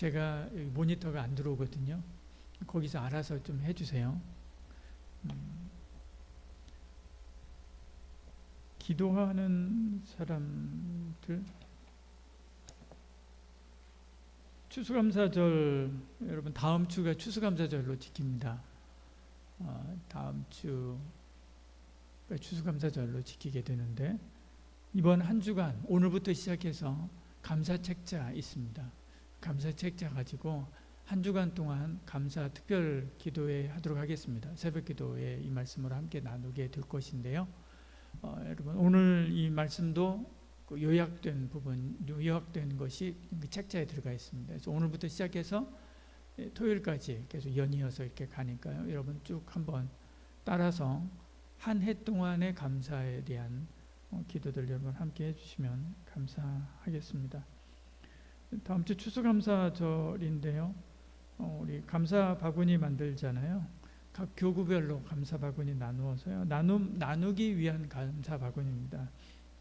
제가 여기 모니터가 안 들어오거든요. 거기서 알아서 좀 해주세요. 기도하는 사람들, 추수감사절, 여러분 다음 주가 추수감사절로 지킵니다. 다음 주가 추수감사절로 지키게 되는데, 이번 한 주간 오늘부터 시작해서 감사책자 있습니다. 감사책자 가지고 한 주간 동안 감사 특별 기도회 하도록 하겠습니다. 새벽 기도회 이 말씀을 함께 나누게 될 것인데요. 여러분 오늘 이 말씀도 요약된 부분, 요약된 것이 책자에 들어가 있습니다. 그래서 오늘부터 시작해서 토요일까지 계속 연이어서 이렇게 가니까요. 여러분 쭉 한번 따라서 한 해 동안의 감사에 대한 기도들 여러분 함께 해주시면 감사하겠습니다. 다음 주 추수감사절인데요. 우리 감사 바구니 만들잖아요. 각 교구별로 감사 바구니 나누어서요. 나누기 위한 감사 바구니입니다.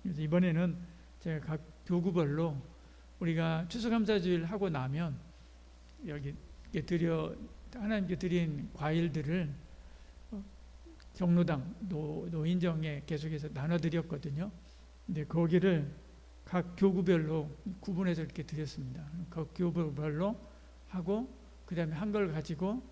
그래서 이번에는 제가 각 교구별로 우리가 추수감사주일 하고 나면 여기 하나님께 드린 과일들을 경로당 노인정에 계속해서 나눠드렸거든요. 근데 거기를 각 교구별로 구분해서 이렇게 드렸습니다. 각 교구별로 하고 그 다음에 한 걸 가지고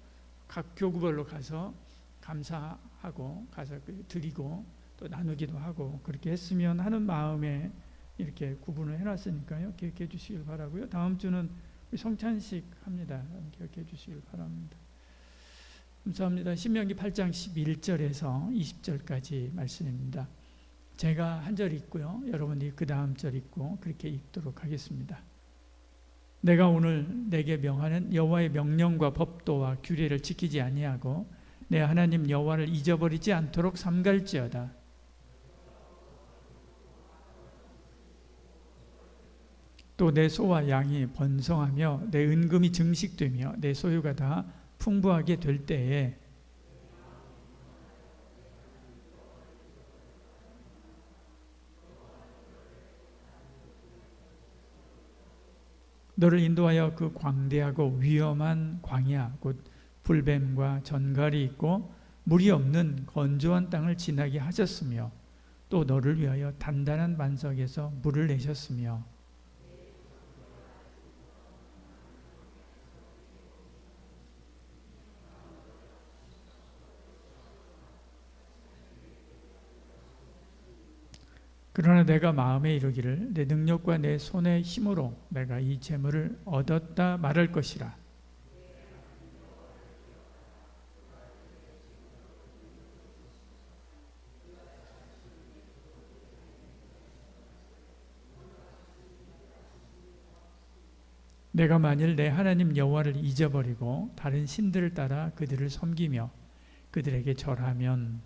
각 교구별로 가서 감사하고 가서 드리고 또 나누기도 하고 그렇게 했으면 하는 마음에 이렇게 구분을 해놨으니까요. 기억해 주시길 바라고요. 다음 주는 성찬식 합니다. 기억해 주시길 바랍니다. 감사합니다. 신명기 8장 11절에서 20절까지 말씀입니다. 제가 한 절 읽고요. 여러분이 그 다음 절 읽고 그렇게 읽도록 하겠습니다. 내가 오늘 내게 명하는 여호와의 명령과 법도와 규례를 지키지 아니하고 내 하나님 여호와를 잊어버리지 않도록 삼갈지어다. 또 내 소와 양이 번성하며 내 은금이 증식되며 내 소유가 다 풍부하게 될 때에 너를 인도하여 그 광대하고 위험한 광야 곧 불뱀과 전갈이 있고 물이 없는 건조한 땅을 지나게 하셨으며 또 너를 위하여 단단한 반석에서 물을 내셨으며 그러나 내가 마음에 이르기를 내 능력과 내 손의 힘으로 내가 이 재물을 얻었다 말할 것이라. 내가 만일 내 하나님 여호와를 잊어버리고 다른 신들을 따라 그들을 섬기며 그들에게 절하면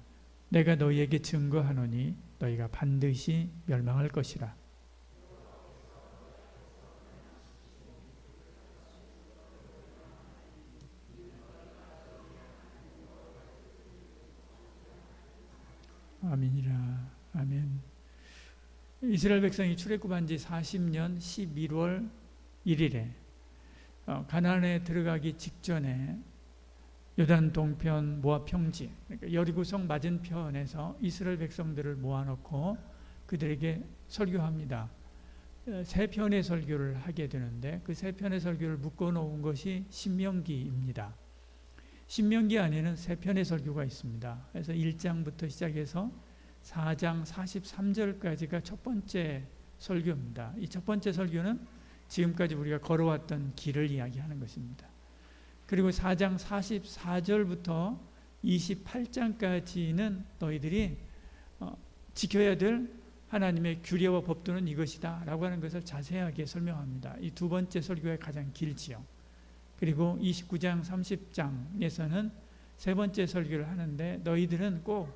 내가 너희에게 증거하노니 너희가 반드시 멸망할 것이라. 아멘이라. 아멘. 이스라엘 백성이 출애굽한 지 40년 11월 1일에 가나안에 들어가기 직전에 요단 동편 모압 평지, 그러니까 여리고성 맞은편에서 이스라엘 백성들을 모아놓고 그들에게 설교합니다. 세 편의 설교를 하게 되는데 그 세 편의 설교를 묶어놓은 것이 신명기입니다. 신명기 안에는 세 편의 설교가 있습니다. 그래서 1장부터 시작해서 4장 43절까지가 첫 번째 설교입니다. 이 첫 번째 설교는 지금까지 우리가 걸어왔던 길을 이야기하는 것입니다. 그리고 4장 44절부터 28장까지는 너희들이 지켜야 될 하나님의 규례와 법도는 이것이다 라고 하는 것을 자세하게 설명합니다. 이 두 번째 설교가 가장 길지요. 그리고 29장 30장에서는 세 번째 설교를 하는데 너희들은 꼭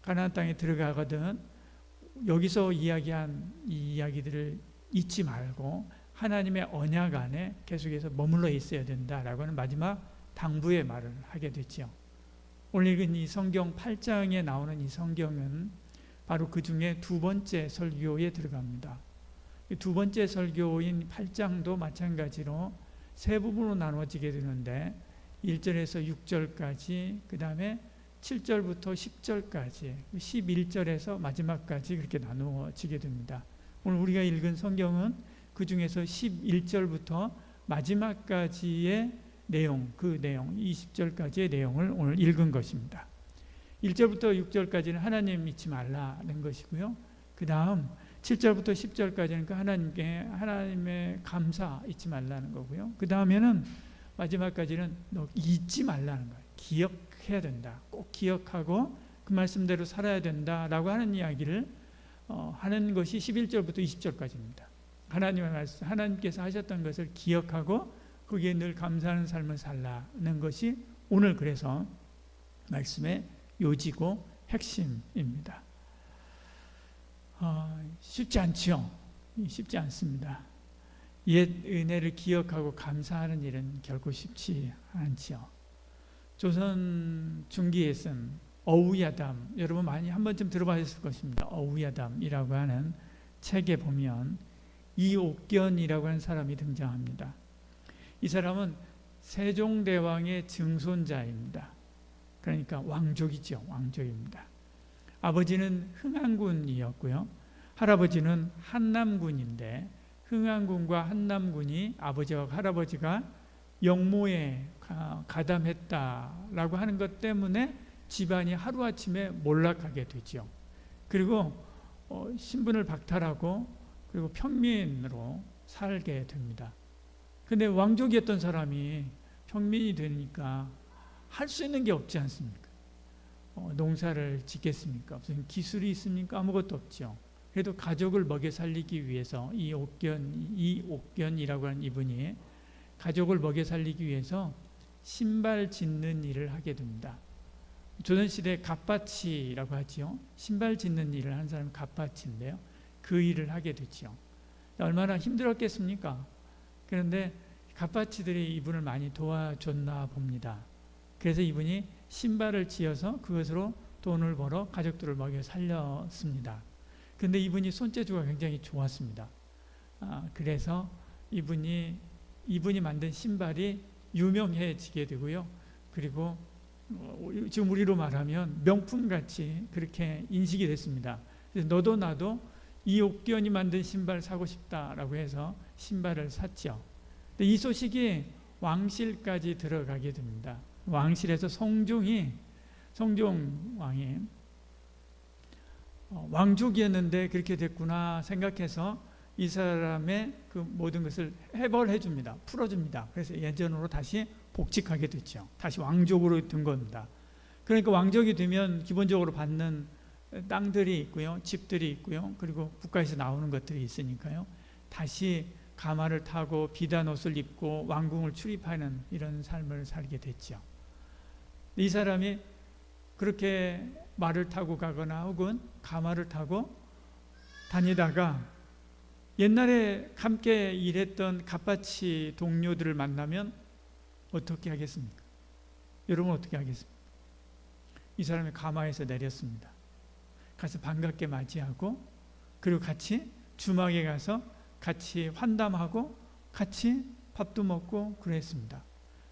가나안 땅에 들어가거든 여기서 이야기한 이 이야기들을 잊지 말고 하나님의 언약 안에 계속해서 머물러 있어야 된다라고 하는 마지막 당부의 말을 하게 됐죠. 오늘 읽은 이 성경 8장에 나오는 이 성경은 바로 그 중에 두 번째 설교에 들어갑니다. 두 번째 설교인 8장도 마찬가지로 세 부분으로 나눠지게 되는데 1절에서 6절까지, 그 다음에 7절부터 10절까지, 11절에서 마지막까지 그렇게 나누어지게 됩니다. 오늘 우리가 읽은 성경은 그 중에서 11절부터 마지막까지의 내용, 그 내용 20절까지의 내용을 오늘 읽은 것입니다. 1절부터 6절까지는 하나님 믿지 말라는 것이고요. 그 다음 7절부터 10절까지는 그 하나님의 감사 잊지 말라는 거고요. 그 다음에는 마지막까지는 너 잊지 말라는 거예요. 기억해야 된다. 꼭 기억하고 그 말씀대로 살아야 된다라고 하는 이야기를 하는 것이 11절부터 20절까지입니다. 하나님의 말씀, 하나님께서 하셨던 것을 기억하고 거기에 늘 감사하는 삶을 살라는 것이 오늘 그래서 말씀의 요지고 핵심입니다. 쉽지 않죠. 쉽지 않습니다. 옛 은혜를 기억하고 감사하는 일은 결코 쉽지 않죠. 조선 중기에 쓴 어우야담, 여러분 많이 한 번쯤 들어봤을 것입니다. 어우야담이라고 하는 책에 보면 이옥견이라고 하는 사람이 등장합니다. 이 사람은 세종대왕의 증손자입니다. 그러니까 왕족이죠. 왕족입니다. 아버지는 흥안군이었고요. 할아버지는 한남군인데 흥안군과 한남군이 아버지와 할아버지가 영모에 가담했다라고 하는 것 때문에 집안이 하루아침에 몰락하게 되죠. 그리고 신분을 박탈하고 그리고 평민으로 살게 됩니다. 근데 왕족이었던 사람이 평민이 되니까 할 수 있는 게 없지 않습니까? 농사를 짓겠습니까? 무슨 기술이 있습니까? 아무것도 없죠. 그래도 가족을 먹여 살리기 위해서 이옥견이라고 하는 이분이 가족을 먹여 살리기 위해서 신발 짓는 일을 하게 됩니다. 조선시대 갑바치라고 하지요. 신발 짓는 일을 하는 사람이 갑바치인데요. 그 일을 하게 되죠. 얼마나 힘들었겠습니까? 그런데 갑바치들이 이분을 많이 도와줬나 봅니다. 그래서 이분이 신발을 지어서 그것으로 돈을 벌어 가족들을 먹여 살렸습니다. 그런데 이분이 손재주가 굉장히 좋았습니다. 그래서 이분이 만든 신발이 유명해지게 되고요. 그리고 지금 우리로 말하면 명품같이 그렇게 인식이 됐습니다. 그래서 너도 나도 이옥견이 만든 신발 사고 싶다라고 해서 신발을 샀죠. 근데 이 소식이 왕실까지 들어가게 됩니다. 왕실에서 성종왕이 왕족이었는데 그렇게 됐구나 생각해서 이 사람의 그 모든 것을 해벌해 줍니다. 풀어줍니다. 그래서 예전으로 다시 복직하게 됐죠. 다시 왕족으로 된 겁니다. 그러니까 왕족이 되면 기본적으로 받는 땅들이 있고요. 집들이 있고요. 그리고 국가에서 나오는 것들이 있으니까요. 다시 가마를 타고 비단 옷을 입고 왕궁을 출입하는 이런 삶을 살게 됐죠. 이 사람이 그렇게 말을 타고 가거나 혹은 가마를 타고 다니다가 옛날에 함께 일했던 갑바치 동료들을 만나면 어떻게 하겠습니까? 여러분 어떻게 하겠습니까? 이 사람이 가마에서 내렸습니다. 가서 반갑게 맞이하고 그리고 같이 주막에 가서 같이 환담하고 같이 밥도 먹고 그랬습니다.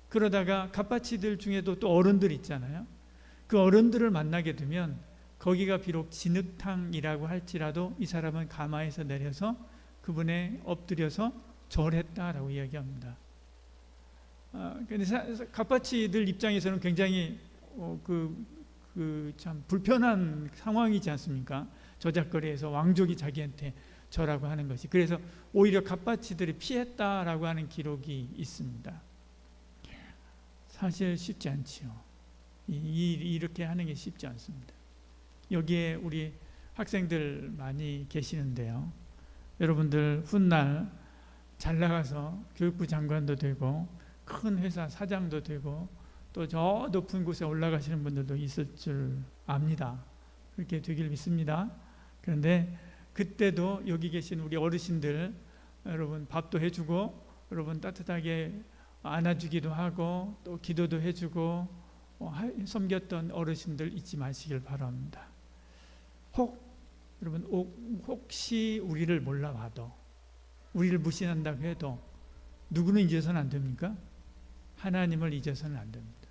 그러다가 갑바치들 중에도 또 어른들 있잖아요. 그 어른들을 만나게 되면 거기가 비록 진흙탕이라고 할지라도 이 사람은 가마에서 내려서 그분에 엎드려서 절했다라고 이야기합니다. 근데 갑바치들 입장에서는 굉장히 참 불편한 상황이지 않습니까? 저작거리에서 왕족이 자기한테 절하고 하는 것이. 그래서 오히려 갑바치들이 피했다라고 하는 기록이 있습니다. 사실 쉽지 않지요. 이렇게 하는 게 쉽지 않습니다. 여기에 우리 학생들 많이 계시는데요. 여러분들 훗날 잘 나가서 교육부 장관도 되고 큰 회사 사장도 되고 또 저 높은 곳에 올라가시는 분들도 있을 줄 압니다. 그렇게 되길 믿습니다. 그런데 그때도 여기 계신 우리 어르신들 여러분 밥도 해주고 여러분 따뜻하게 안아주기도 하고 또 기도도 해주고 섬겼던 어르신들 잊지 마시길 바랍니다. 여러분 혹시 우리를 몰라봐도 우리를 무시한다고 해도 누구는 잊어서는 안 됩니까? 하나님을 잊어서는 안 됩니다.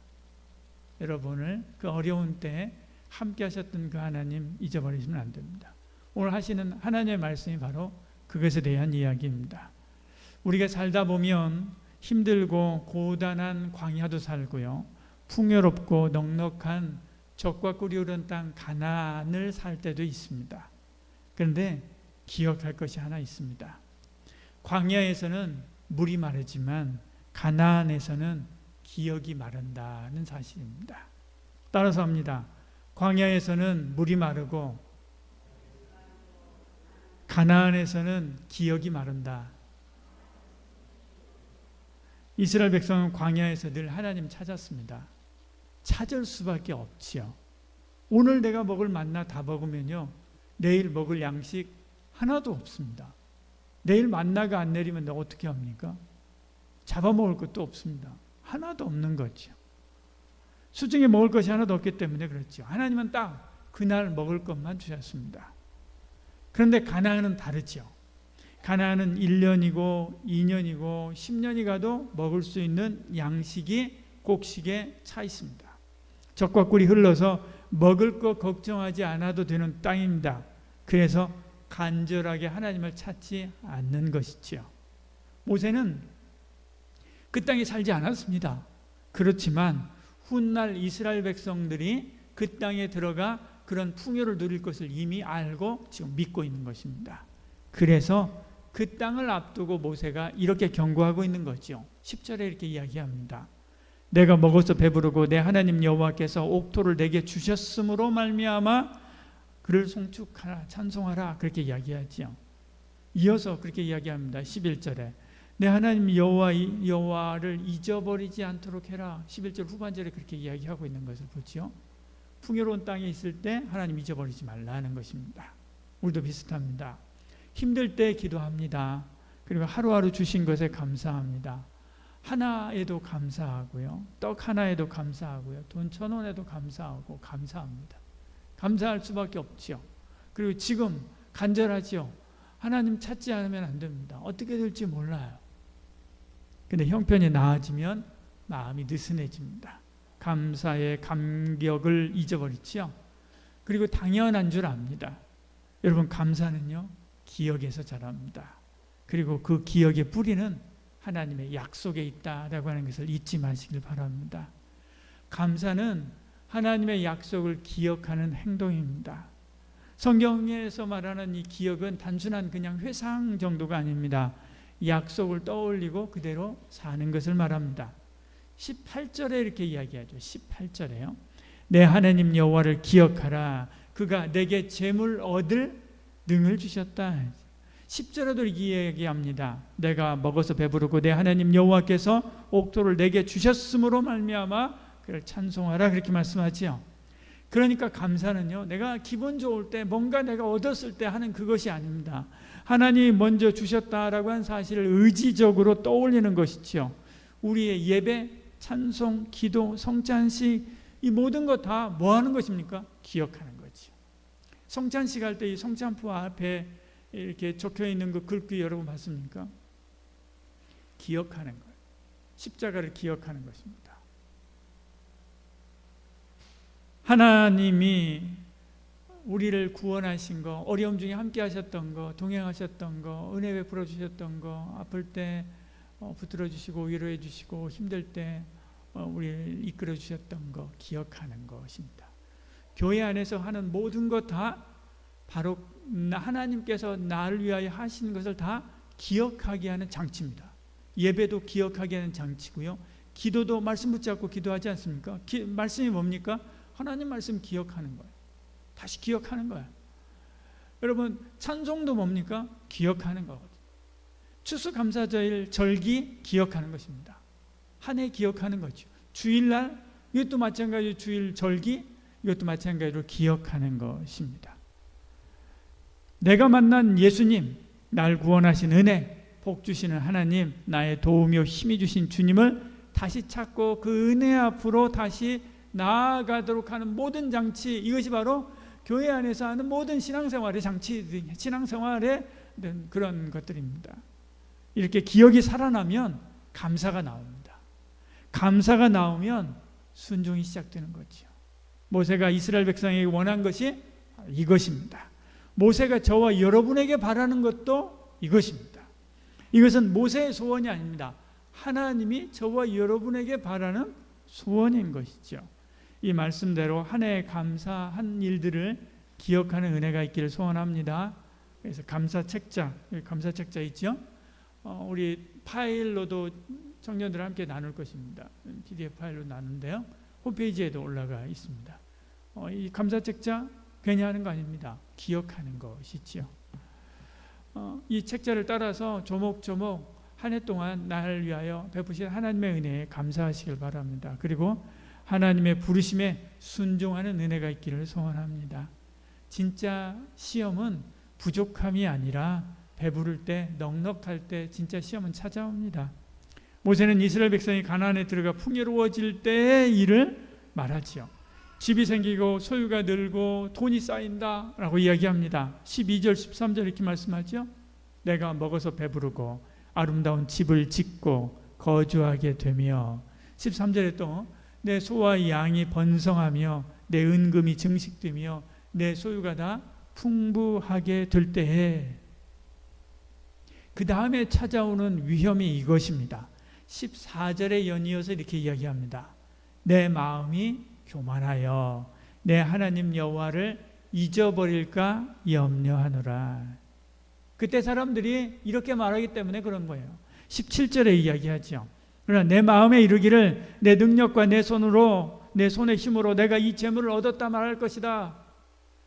여러분을 그 어려운 때에 함께 하셨던 그 하나님 잊어버리시면 안 됩니다. 오늘 하시는 하나님의 말씀이 바로 그것에 대한 이야기입니다. 우리가 살다 보면 힘들고 고단한 광야도 살고요, 풍요롭고 넉넉한 적과 꿀이 흐르는 땅 가나안을 살 때도 있습니다. 그런데 기억할 것이 하나 있습니다. 광야에서는 물이 마르지만 가나안에서는 기억이 마른다는 사실입니다. 따라서 합니다. 광야에서는 물이 마르고 가나안에서는 기억이 마른다. 이스라엘 백성은 광야에서 늘 하나님 찾았습니다. 찾을 수밖에 없지요. 오늘 내가 먹을 만나 다 먹으면요, 내일 먹을 양식 하나도 없습니다. 내일 만나가 안 내리면 어떻게 합니까? 잡아먹을 것도 없습니다. 하나도 없는 거죠. 수중에 먹을 것이 하나도 없기 때문에 그렇죠. 하나님은 딱 그날 먹을 것만 주셨습니다. 그런데 가나안은 다르죠. 가나안은 1년이고 2년이고 10년이 가도 먹을 수 있는 양식이 곡식에 차 있습니다. 적과 꿀이 흘러서 먹을 것 걱정하지 않아도 되는 땅입니다. 그래서 간절하게 하나님을 찾지 않는 것이지요. 모세는 그 땅에 살지 않았습니다. 그렇지만 훗날 이스라엘 백성들이 그 땅에 들어가 그런 풍요를 누릴 것을 이미 알고 지금 믿고 있는 것입니다. 그래서 그 땅을 앞두고 모세가 이렇게 경고하고 있는 거죠. 10절에 이렇게 이야기합니다. 내가 먹어서 배부르고 내 하나님 여호와께서 옥토를 내게 주셨으므로 말미암아 그를 송축하라 찬송하라 그렇게 이야기하지요. 이어서 그렇게 이야기합니다. 11절에 내 하나님 여호와를 잊어버리지 않도록 해라. 11절 후반절에 그렇게 이야기하고 있는 것을 보죠. 풍요로운 땅에 있을 때 하나님 잊어버리지 말라는 것입니다. 우리도 비슷합니다. 힘들 때 기도합니다. 그리고 하루하루 주신 것에 감사합니다. 하나에도 감사하고요, 떡 하나에도 감사하고요, 돈 1,000원에도 감사하고 감사합니다. 감사할 수밖에 없죠. 그리고 지금 간절하죠. 하나님 찾지 않으면 안 됩니다. 어떻게 될지 몰라요. 근데 형편이 나아지면 마음이 느슨해집니다. 감사의 감격을 잊어버리죠. 그리고 당연한 줄 압니다. 여러분, 감사는요 기억에서 자랍니다. 그리고 그 기억의 뿌리는 하나님의 약속에 있다라고 하는 것을 잊지 마시길 바랍니다. 감사는 하나님의 약속을 기억하는 행동입니다. 성경에서 말하는 이 기억은 단순한 그냥 회상 정도가 아닙니다. 약속을 떠올리고 그대로 사는 것을 말합니다. 18절에 이렇게 이야기하죠. 18절에요. 내 하나님 여호와를 기억하라. 그가 내게 재물 얻을 능을 주셨다. 10절에도 이렇게 이야기합니다. 내가 먹어서 배부르고 내 하나님 여호와께서 옥토를 내게 주셨으므로 말미암아 그를 찬송하라 그렇게 말씀하지요. 그러니까 감사는요, 내가 기분 좋을 때 뭔가 내가 얻었을 때 하는 그것이 아닙니다. 하나님이 먼저 주셨다라고 한 사실을 의지적으로 떠올리는 것이죠. 우리의 예배, 찬송, 기도, 성찬식 이 모든 것 다 뭐 하는 것입니까? 기억하는 거죠. 성찬식 할 때 이 성찬포 앞에 이렇게 적혀 있는 그 글귀 여러분 봤습니까? 기억하는 거예요. 십자가를 기억하는 것입니다. 하나님이 우리를 구원하신 거, 어려움 중에 함께 하셨던 거, 동행하셨던 거, 은혜 베풀어 주셨던 거, 아플 때 붙들어 주시고 위로해 주시고 힘들 때 우리를 이끌어 주셨던 거 기억하는 것입니다. 교회 안에서 하는 모든 것 다 바로 하나님께서 나를 위하여 하신 것을 다 기억하게 하는 장치입니다. 예배도 기억하게 하는 장치고요. 기도도 말씀 붙잡고 기도하지 않습니까? 말씀이 뭡니까? 하나님 말씀 기억하는 거예요. 다시 기억하는 거예요. 여러분, 찬송도 뭡니까? 기억하는 거거든요. 추수감사절 절기 기억하는 것입니다. 한 해 기억하는 거죠. 주일날 이것도 마찬가지로 주일 절기 이것도 마찬가지로 기억하는 것입니다. 내가 만난 예수님, 날 구원하신 은혜, 복 주시는 하나님, 나의 도우며 힘이 주신 주님을 다시 찾고 그 은혜 앞으로 다시 나아가도록 하는 모든 장치, 이것이 바로 교회 안에서 하는 모든 신앙생활의 장치, 신앙생활의 그런 것들입니다. 이렇게 기억이 살아나면 감사가 나옵니다. 감사가 나오면 순종이 시작되는 거죠. 모세가 이스라엘 백성에게 원한 것이 이것입니다. 모세가 저와 여러분에게 바라는 것도 이것입니다. 이것은 모세의 소원이 아닙니다. 하나님이 저와 여러분에게 바라는 소원인 것이죠. 이 말씀대로 한 해 감사한 일들을 기억하는 은혜가 있기를 소원합니다. 그래서 감사책자 있죠? 우리 파일로도 청년들 함께 나눌 것입니다. PDF 파일로 나누는데요. 홈페이지에도 올라가 있습니다. 이 감사책자 괜히 하는 거 아닙니다. 기억하는 것이지요. 이 책자를 따라서 조목조목 한 해 동안 나를 위하여 베푸신 하나님의 은혜에 감사하시길 바랍니다. 그리고 하나님의 부르심에 순종하는 은혜가 있기를 소원합니다. 진짜 시험은 부족함이 아니라 배부를 때, 넉넉할 때 진짜 시험은 찾아옵니다. 모세는 이스라엘 백성이 가나안에 들어가 풍요로워질 때의 일을 말하지요. 집이 생기고 소유가 늘고 돈이 쌓인다 라고 이야기합니다. 12절 13절 이렇게 말씀하죠. 내가 먹어서 배부르고 아름다운 집을 짓고 거주하게 되며, 13절에 또 내 소와 양이 번성하며 내 은금이 증식되며 내 소유가 다 풍부하게 될 때에, 그 다음에 찾아오는 위험이 이것입니다. 14절에 연이어서 이렇게 이야기합니다. 내 마음이 교만하여 내 하나님 여호와를 잊어버릴까 염려하노라. 그때 사람들이 이렇게 말하기 때문에 그런 거예요. 17절에 이야기하죠. 그러나 내 마음에 이르기를 내 능력과 내 손의 힘으로 내가 이 재물을 얻었다 말할 것이다.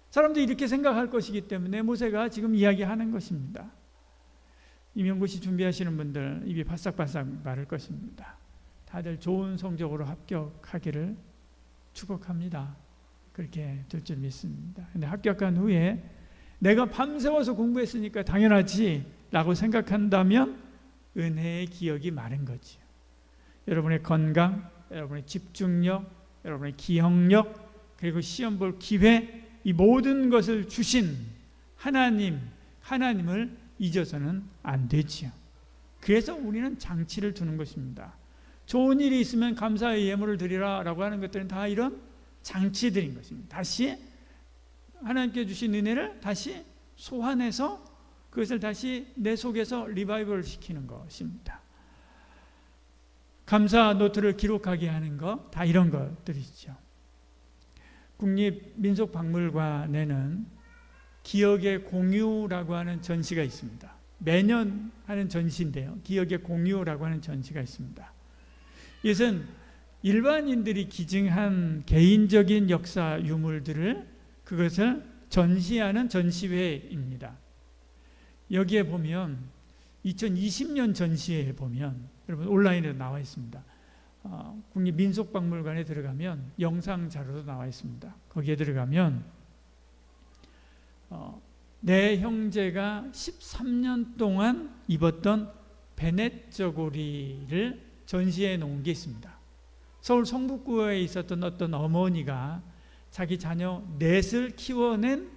사람들이 이렇게 생각할 것이기 때문에 모세가 지금 이야기하는 것입니다. 임용고시 준비하시는 분들 입이 바싹바싹 마를 것입니다. 다들 좋은 성적으로 합격하기를 축복합니다. 그렇게 될 줄 믿습니다. 근데 합격한 후에 내가 밤새워서 공부했으니까 당연하지 라고 생각한다면 은혜의 기억이 마른 거지요. 여러분의 건강, 여러분의 집중력, 여러분의 기억력, 그리고 시험 볼 기회, 이 모든 것을 주신 하나님을 잊어서는 안 되지요. 그래서 우리는 장치를 두는 것입니다. 좋은 일이 있으면 감사의 예물을 드리라 라고 하는 것들은 다 이런 장치들인 것입니다. 다시 하나님께 주신 은혜를 다시 소환해서 그것을 다시 내 속에서 리바이벌 시키는 것입니다. 감사 노트를 기록하게 하는 것, 다 이런 것들이죠. 국립민속박물관에는 기억의 공유라고 하는 전시가 있습니다. 매년 하는 전시인데요. 기억의 공유라고 하는 전시가 있습니다. 이것은 일반인들이 기증한 개인적인 역사 유물들을 그것을 전시하는 전시회입니다. 여기에 보면 2020년 전시회에 보면 여러분 온라인에 나와 있습니다. 국립민속박물관에 들어가면 영상 자료도 나와 있습니다. 거기에 들어가면 내 형제가 13년 동안 입었던 베넷 저고리를 전시해 놓은 게 있습니다. 서울 성북구에 있었던 어떤 어머니가 자기 자녀 넷을 키워낸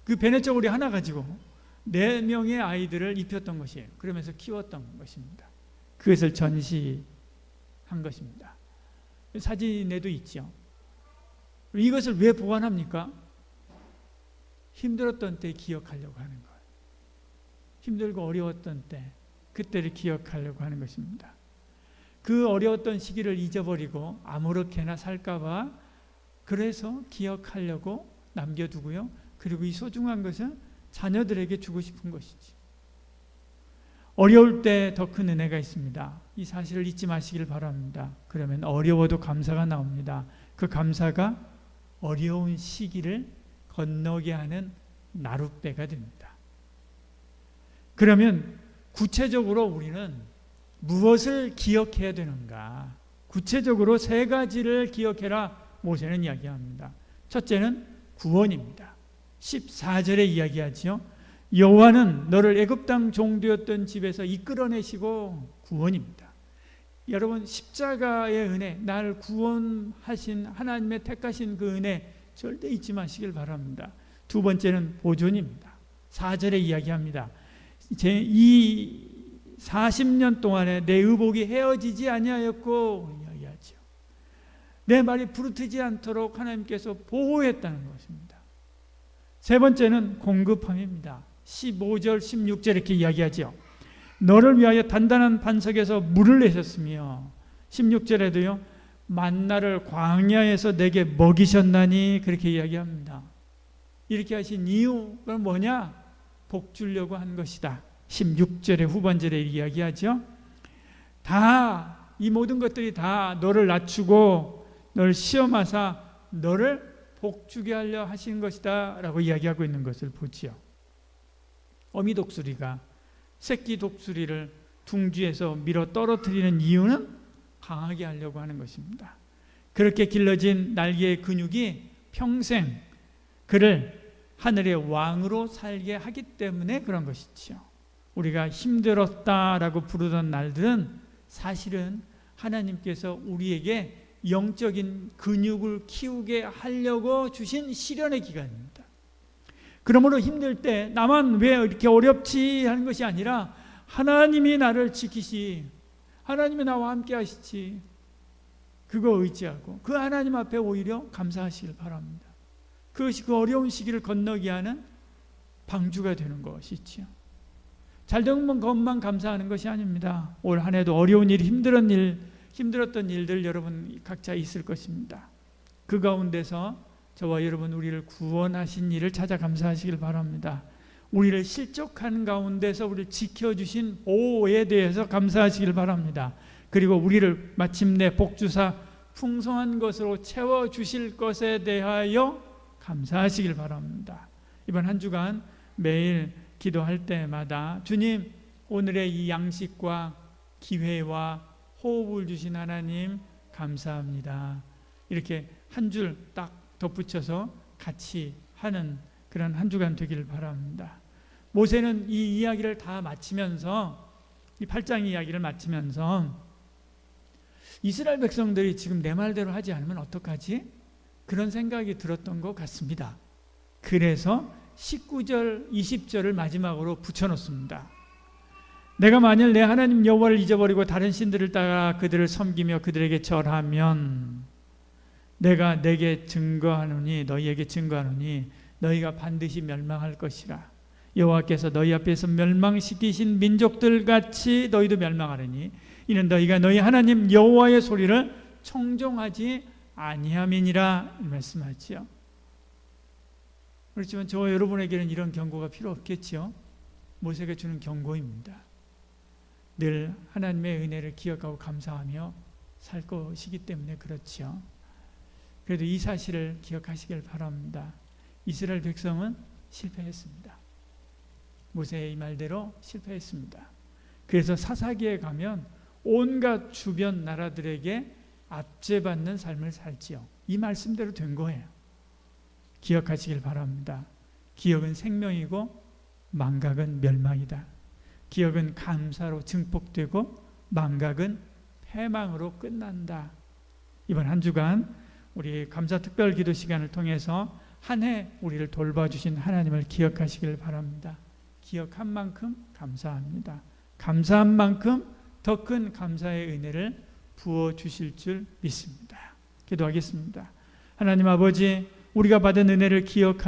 그 베넷 저고리 하나 가지고 4명의 아이들을 입혔던 것이에요. 그러면서 키웠던 것입니다. 그것을 전시한 것입니다. 사진에도 있죠. 이것을 왜 보관합니까? 힘들었던 때 기억하려고 하는 거예요. 힘들고 어려웠던 때, 그때를 기억하려고 하는 것입니다. 그 어려웠던 시기를 잊어버리고 아무렇게나 살까봐 그래서 기억하려고 남겨두고요. 그리고 이 소중한 것은 자녀들에게 주고 싶은 것이지. 어려울 때 더 큰 은혜가 있습니다. 이 사실을 잊지 마시길 바랍니다. 그러면 어려워도 감사가 나옵니다. 그 감사가 어려운 시기를 건너게 하는 나룻배가 됩니다. 그러면 구체적으로 우리는 무엇을 기억해야 되는가? 구체적으로 3가지를 기억해라 모세는 이야기합니다. 첫째는 구원입니다. 14절에 이야기하지요. 여호와는 너를 애굽 땅 종되었던 집에서 이끌어내시고 구원입니다. 여러분 십자가의 은혜, 나를 구원하신 하나님의 택하신 그 은혜 절대 잊지 마시길 바랍니다. 두 번째는 보존입니다. 4절에 이야기합니다. 이 40년 동안에 내 의복이 헤어지지 아니하였고 이야기하죠. 내 말이 부르트지 않도록 하나님께서 보호했다는 것입니다. 세 번째는 공급함입니다. 15절 16절 이렇게 이야기하죠. 너를 위하여 단단한 반석에서 물을 내셨으며 16절에도요 만나를 광야에서 내게 먹이셨나니 그렇게 이야기합니다. 이렇게 하신 이유가 뭐냐? 복 주려고 한 것이다. 16절의 후반절에 이야기하죠. 다 이 모든 것들이 다 너를 낮추고 너를 시험하사 너를 복주게 하려 하신 것이다 라고 이야기하고 있는 것을 보지요. 어미 독수리가 새끼 독수리를 둥지에서 밀어 떨어뜨리는 이유는 강하게 하려고 하는 것입니다. 그렇게 길러진 날개의 근육이 평생 그를 하늘의 왕으로 살게 하기 때문에 그런 것이지요. 우리가 힘들었다라고 부르던 날들은 사실은 하나님께서 우리에게 영적인 근육을 키우게 하려고 주신 시련의 기간입니다. 그러므로 힘들 때 나만 왜 이렇게 어렵지 하는 것이 아니라 하나님이 나를 지키시, 하나님이 나와 함께 하시지, 그거 의지하고 그 하나님 앞에 오히려 감사하시길 바랍니다. 그것이 그 어려운 시기를 건너게 하는 방주가 되는 것이지요. 잘 된 것만 감사하는 것이 아닙니다. 올 한 해도 어려운 일, 힘들었던 일들 여러분 각자 있을 것입니다. 그 가운데서 저와 여러분 우리를 구원하신 일을 찾아 감사하시길 바랍니다. 우리를 실족한 가운데서 우리를 지켜주신 보호에 대해서 감사하시길 바랍니다. 그리고 우리를 마침내 복주사 풍성한 것으로 채워주실 것에 대하여 감사하시길 바랍니다. 이번 한 주간 매일 기도할 때마다 주님, 오늘의 이 양식과 기회와 호흡을 주신 하나님 감사합니다. 이렇게 한 줄 딱 덧붙여서 같이 하는 그런 한 주간 되기를 바랍니다. 모세는 이 이야기를 다 마치면서, 이 8장 이야기를 마치면서 이스라엘 백성들이 지금 내 말대로 하지 않으면 어떡하지? 그런 생각이 들었던 것 같습니다. 그래서 19절, 20절을 마지막으로 붙여놓습니다. 내가 만일 내 하나님 여호와를 잊어버리고 다른 신들을 따라 그들을 섬기며 그들에게 절하면 내가 내게 증거하노니, 너희에게 증거하노니 너희가 반드시 멸망할 것이라. 여호와께서 너희 앞에서 멸망시키신 민족들 같이 너희도 멸망하리니 이는 너희가 너희 하나님 여호와의 소리를 청종하지 아니함이니라 말씀하지요. 그렇지만 저와 여러분에게는 이런 경고가 필요 없겠지요. 모세가 주는 경고입니다. 늘 하나님의 은혜를 기억하고 감사하며 살 것이기 때문에 그렇지요. 그래도 이 사실을 기억하시길 바랍니다. 이스라엘 백성은 실패했습니다. 모세의 이 말대로 실패했습니다. 그래서 사사기에 가면 온갖 주변 나라들에게 압제받는 삶을 살지요. 이 말씀대로 된 거예요. 기억하시길 바랍니다. 기억은 생명이고 망각은 멸망이다. 기억은 감사로 증폭되고 망각은 패망으로 끝난다. 이번 한 주간 우리 감사 특별 기도 시간을 통해서 한 해 우리를 돌봐주신 하나님을 기억하시길 바랍니다. 기억한 만큼 감사합니다. 감사한 만큼 더 큰 감사의 은혜를 부어주실 줄 믿습니다. 기도하겠습니다. 하나님 아버지, 우리가 받은 은혜를 기억하기